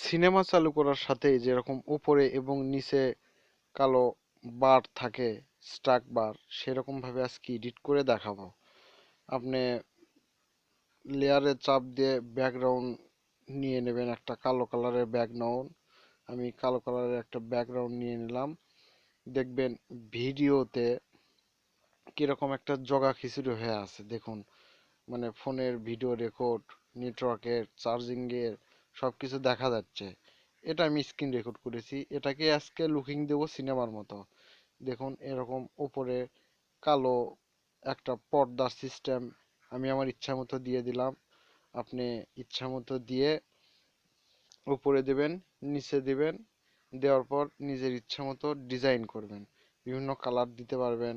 Cinema চালু করার সাথে যেরকম উপরে এবং নিচে কালো বার থাকে, স্টাক বার, সেরকম ভাবে আজকে এডিট করে দেখাবো। আপনি লেয়ারে চাপ দিয়ে ব্যাকগ্রাউন্ড নিয়ে নেবেন, একটা কালো কালারের ব্যাকগ্রাউন্ড। আমি কালো কালারের একটা ব্যাকগ্রাউন্ড নিয়ে নিলাম। দেখবেন ভিডিওতে কিরকম একটা জগা খিচুড়ি হয়ে আছে, দেখুন। মানে ফোনের ভিডিও রেকর্ড, নেটওয়ার্কের, চার্জিংয়ের সব কিছু দেখা যাচ্ছে। এটা আমি স্ক্রিন রেকর্ড করেছি, এটাকে আজকে লুকিং দেবো সিনেমার মতো। দেখুন এরকম উপরে কালো একটা পর্দার সিস্টেম আমি আমার ইচ্ছা মতো দিয়ে দিলাম। আপনি ইচ্ছা মতো দিয়ে উপরে দেবেন, নিচে দেবেন, দেওয়ার পর নিজের ইচ্ছা মতো ডিজাইন করবেন, বিভিন্ন কালার দিতে পারবেন।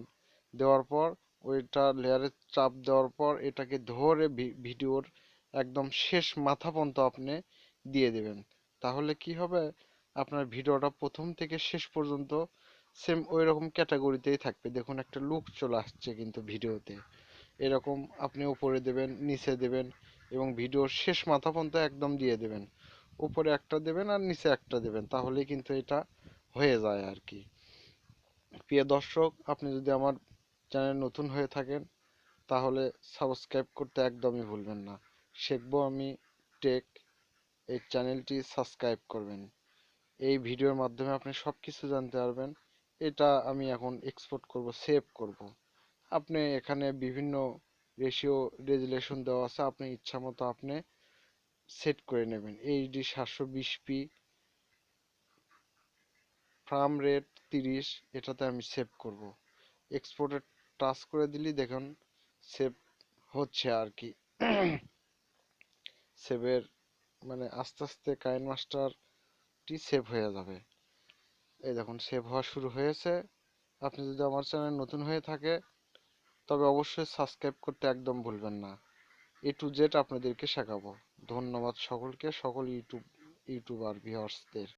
দেওয়ার পর ওইটা লেয়ারে চাপ দেওয়ার পর এটাকে ধরে ভিডিওর একদম শেষ মাথা পর্যন্ত আপনি দিয়ে দেবেন। তাহলে কি হবে, আপনার ভিডিওটা প্রথম থেকে শেষ পর্যন্ত সেম ওই রকম ক্যাটাগরিতেই থাকবে। দেখুন একটা লুক চলে আসছে কিন্তু ভিডিওতে। এরকম আপনি উপরে দেবেন, নিচে দেবেন এবং ভিডিওর শেষ মাথা পর্যন্ত একদম দিয়ে দেবেন। উপরে একটা দেবেন আর নিচে একটা দেবেন, তাহলেই কিন্তু এটা হয়ে যায় আর কি। প্রিয় দর্শক, আপনি যদি আমার চ্যানেল নতুন হয়ে থাকেন তাহলে সাবস্ক্রাইব করতে একদমই ভুলবেন না। শিখবো আমি টেক, এই চ্যানেলটি সাবস্ক্রাইব করবেন। এই ভিডিওর মাধ্যমে আপনি সব কিছু জানতে পারবেন। এটা আমি এখন এক্সপোর্ট করব, সেভ করব। আপনি এখানে বিভিন্ন রেশিও রেজুলেশন দেওয়া আছে, আপনি ইচ্ছা মতো আপনি সেট করে নেবেন। এইচডি 720p, ফ্রেম রেট 30, এটাতে আমি সেভ করব। এক্সপোর্টে টাচ করে দিলেই দেখুন সেভ হচ্ছে আর কি। সেভের মানে আস্তে আস্তে কাইনমাস্টারটি সেভ হয়ে যাবে। এই দেখুন সেভ হওয়া শুরু হয়েছে। আপনি যদি আমার চ্যানেল নতুন হয়ে থাকে তবে অবশ্যই সাবস্ক্রাইব করতে একদম ভুলবেন না। A to Z আপনাদেরকে শেখাবো। ধন্যবাদ সকলকে, সকল ইউটিউবার ভিউয়ার্সদের।